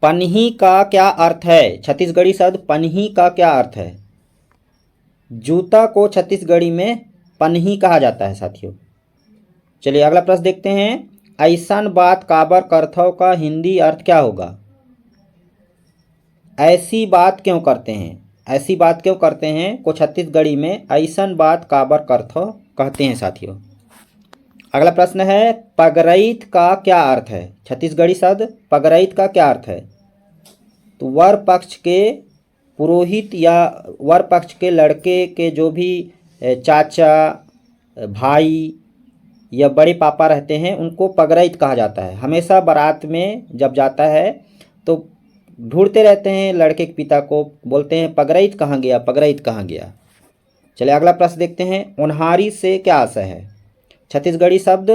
पनही का क्या अर्थ है? छत्तीसगढ़ी शब्द पनही का क्या अर्थ है? जूता को छत्तीसगढ़ी में पनही कहा जाता है साथियों। चलिए अगला प्रश्न देखते हैं। ऐसन बात काबर करथव का हिंदी अर्थ क्या होगा? ऐसी बात क्यों करते हैं? ऐसी बात क्यों करते हैं को छत्तीसगढ़ी में ऐसन बात काबर करथव कहते हैं साथियों। अगला प्रश्न है, पगरैत का क्या अर्थ है? छत्तीसगढ़ी शब्द पगरैत का क्या अर्थ है? तो वर पक्ष के पुरोहित या वर पक्ष के लड़के के जो भी चाचा, भाई या बड़े पापा रहते हैं उनको पगरैत कहा जाता है। हमेशा बारात में जब जाता है तो ढूंढते रहते हैं लड़के के पिता को, बोलते हैं पगरैत कहाँ गया, पगरैत कहाँ गया। चलिए अगला प्रश्न देखते हैं। उन्हारी से क्या आशय है? छत्तीसगढ़ी शब्द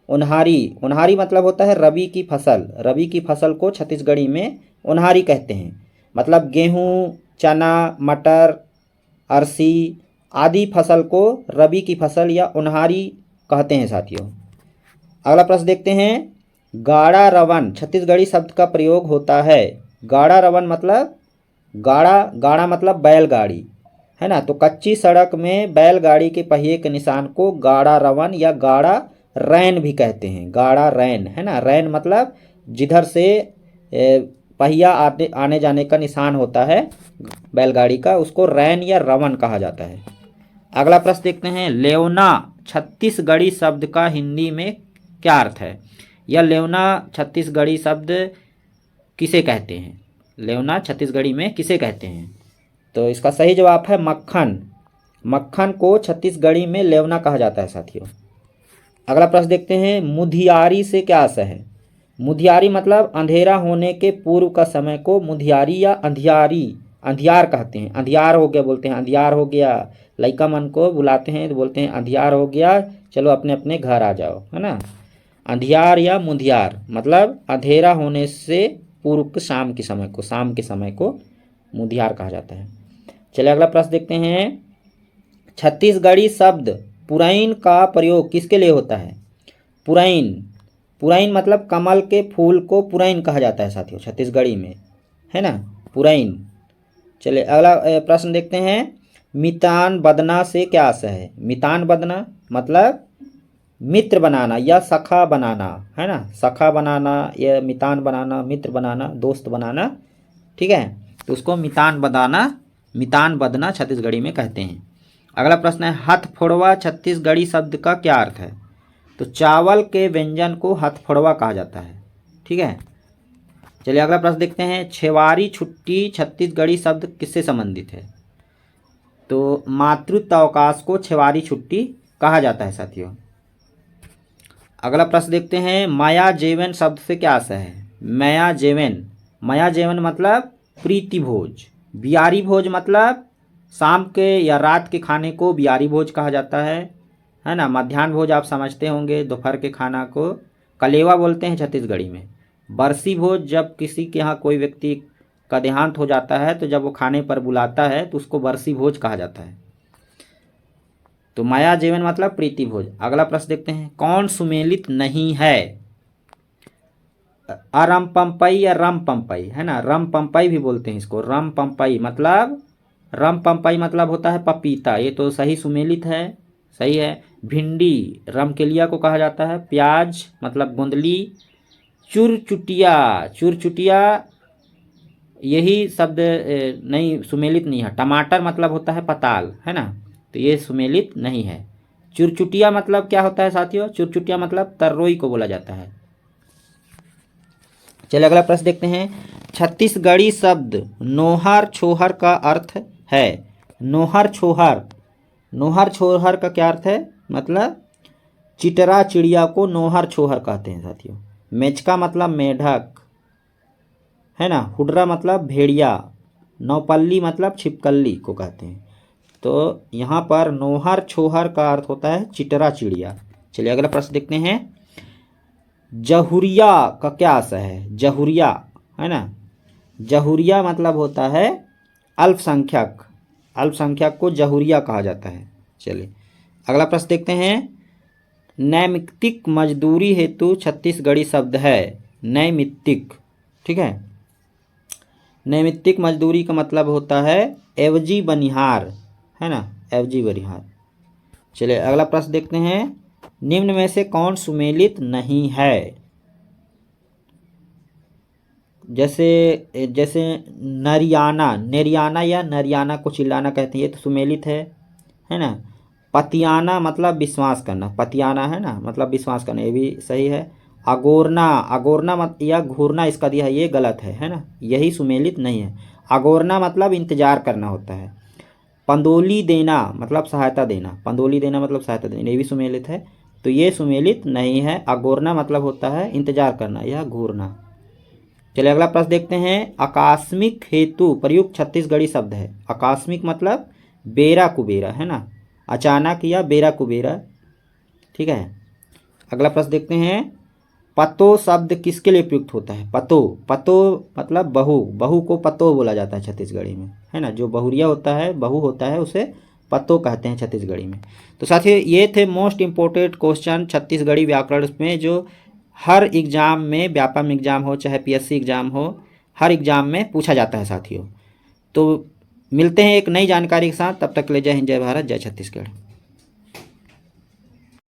उन्हारी, उन्हारी मतलब होता है रबी की फसल। रबी की फसल को छत्तीसगढ़ी में उन्हारी कहते हैं। मतलब गेहूँ, चना, मटर, अरसी आदि फसल को रबी की फसल या उन्हारी कहते हैं साथियों। अगला प्रश्न देखते हैं। गाड़ा रवन छत्तीसगढ़ी शब्द का प्रयोग होता है। गाड़ा रवन मतलब गाड़ा, गाड़ा मतलब बैलगाड़ी है ना। तो कच्ची सड़क में बैलगाड़ी के पहिए के निशान को गाड़ा रवन या गाड़ा रैन भी कहते हैं। गाड़ा रैन है ना। रैन मतलब जिधर से पहिया आने जाने का निशान होता है बैलगाड़ी का, उसको रैन या रवन कहा जाता है। अगला प्रश्न देखते हैं। लेवना छत्तीसगढ़ी शब्द का हिंदी में क्या अर्थ है? यह लेवना छत्तीसगढ़ी शब्द किसे कहते हैं? लेवना छत्तीसगढ़ी में किसे कहते हैं? तो इसका सही जवाब है मक्खन। मक्खन को छत्तीसगढ़ी में लेवना कहा जाता है साथियों। अगला प्रश्न देखते हैं। मुधियारी से क्या आशय है? मुधियारी मतलब अंधेरा होने के पूर्व का समय को मुधियारी या अंधियारी, अंधियार कहते हैं। अंधियार हो गया बोलते हैं, अंधियार हो गया। लइका मन को बुलाते हैं तो बोलते हैं अंधियार हो गया, चलो अपने अपने घर आ जाओ, है ना। अंधियार या मुधियार मतलब अंधेरा होने से पूर्व के शाम के समय को, शाम के समय को मुधियार कहा जाता है। चलिए अगला प्रश्न देखते हैं। छत्तीसगढ़ी शब्द पुरैन का प्रयोग किसके लिए होता है? पुरैन, पुरैन मतलब कमल के फूल को पुरैन कहा जाता है साथियों छत्तीसगढ़ी में, है ना, पुरैन। चलिए अगला प्रश्न देखते हैं। मितान बदना से क्या आशय है? मितान बदना मतलब मित्र बनाना या सखा बनाना, है ना। सखा बनाना या मितान बनाना, मित्र बनाना, दोस्त बनाना, ठीक है। तो उसको मितान बदाना, मितान बदना छत्तीसगढ़ी में कहते हैं। अगला प्रश्न है। हथफोड़वा छत्तीसगढ़ी शब्द का क्या अर्थ है? तो चावल के व्यंजन को हथफोड़वा कहा जाता है, ठीक है। चलिए अगला प्रश्न देखते हैं। छेवारी छुट्टी छत्तीसगढ़ी शब्द किससे संबंधित है? तो मातृत्व अवकाश को छेवारी छुट्टी कहा जाता है साथियों। अगला प्रश्न देखते हैं। माया जेवन शब्द से क्या आशय है? माया जेवन, माया जेवन मतलब प्रीति भोज। बियारी भोज मतलब शाम के या रात के खाने को बियारी भोज कहा जाता है ना। मध्याह्न भोज आप समझते होंगे, दोपहर के खाना को कलेवा बोलते हैं छत्तीसगढ़ी में। बरसी भोज जब किसी के यहाँ कोई व्यक्ति का देहांत हो जाता है तो जब वो खाने पर बुलाता है तो उसको बरसी भोज कहा जाता है। तो माया जीवन मतलब प्रीति भोज। अगला प्रश्न देखते हैं। कौन सुमेलित नहीं है? अरम पंपई या रम पंपई, है ना। रम पंपई भी बोलते हैं इसको। रम पंपई मतलब, रम पंपई मतलब होता है पपीता, ये तो सही सुमेलित है, सही है। भिंडी रमकेलिया को कहा जाता है। प्याज मतलब गोंदली। चुरचुटिया, चुरचुटिया यही शब्द नहीं, सुमेलित नहीं है। टमाटर मतलब होता है पताल, है ना, तो ये सुमेलित नहीं है। चुरचुटिया मतलब क्या होता है साथियों? चुरचुटिया मतलब तर्रोई को बोला जाता है। चलिए अगला प्रश्न देखते हैं। छत्तीसगढ़ी शब्द नोहर छोहर का अर्थ है। नोहर छोहर, नोहर छोहर का क्या अर्थ है? मतलब चिटरा चिड़िया को नोहर छोहर कहते हैं साथियों। मेचका मतलब मेढक, है ना। हुड्रा मतलब भेड़िया। नौपल्ली मतलब छिपकली को कहते हैं। तो यहाँ पर नोहर छोहर का अर्थ होता है चिटरा चिड़िया। चलिए अगला प्रश्न देखते हैं। जहुरिया का क्या आशय है? जहुरिया, है ना। जहुरिया मतलब होता है अल्पसंख्यक, अल्पसंख्यक को जहुरिया कहा जाता है। चलिए अगला प्रश्न देखते हैं। नैमित्तिक मजदूरी हेतु छत्तीसगढ़ी शब्द है नैमित्तिक, ठीक है। नैमित्तिक मजदूरी का मतलब होता है एवजी बनिहार, है ना, एवजी बनिहार। चलिए अगला प्रश्न देखते हैं, निम्न में से कौन सुमेलित नहीं है? जैसे जैसे नरियाना, नेरियाना या नरियाना को चिल्लाना कहते हैं, ये तो सुमेलित है ना। पतियाना मतलब विश्वास करना, पतियाना है ना मतलब विश्वास करना, ये भी सही है। अगोरना, अगोरना मत या घूरना इसका दिया है, ये गलत है ना, यही सुमेलित नहीं है। अगोरना मतलब इंतजार करना होता है। पंदोली देना मतलब सहायता देना, पंदोली देना मतलब सहायता देना, ये भी सुमेलित है, तो ये सुमेलित नहीं है। अगोरना मतलब होता है इंतजार करना, यह घूरना। चलिए अगला प्रश्न देखते हैं, आकस्मिक हेतु प्रयुक्त छत्तीसगढ़ी शब्द है। आकस्मिक मतलब बेरा कुबेरा, है ना, अचानक या बेरा कुबेरा, ठीक है। अगला प्रश्न देखते हैं, पतो शब्द किसके लिए प्रयुक्त होता है? पतो, पतो मतलब बहू, बहू को पतो बोला जाता है छत्तीसगढ़ी में, है ना, जो बहुरिया होता है, बहू होता है, उसे पतो कहते हैं छत्तीसगढ़ी में। तो साथियों ये थे मोस्ट इम्पोर्टेंट क्वेश्चन छत्तीसगढ़ी व्याकरण में, जो हर एग्जाम में, व्यापम एग्जाम हो चाहे पीएससी एग्जाम हो, हर एग्जाम में पूछा जाता है साथियों। तो मिलते हैं एक नई जानकारी के साथ, तब तक के लिए जय हिंद, जय भारत, जय छत्तीसगढ़।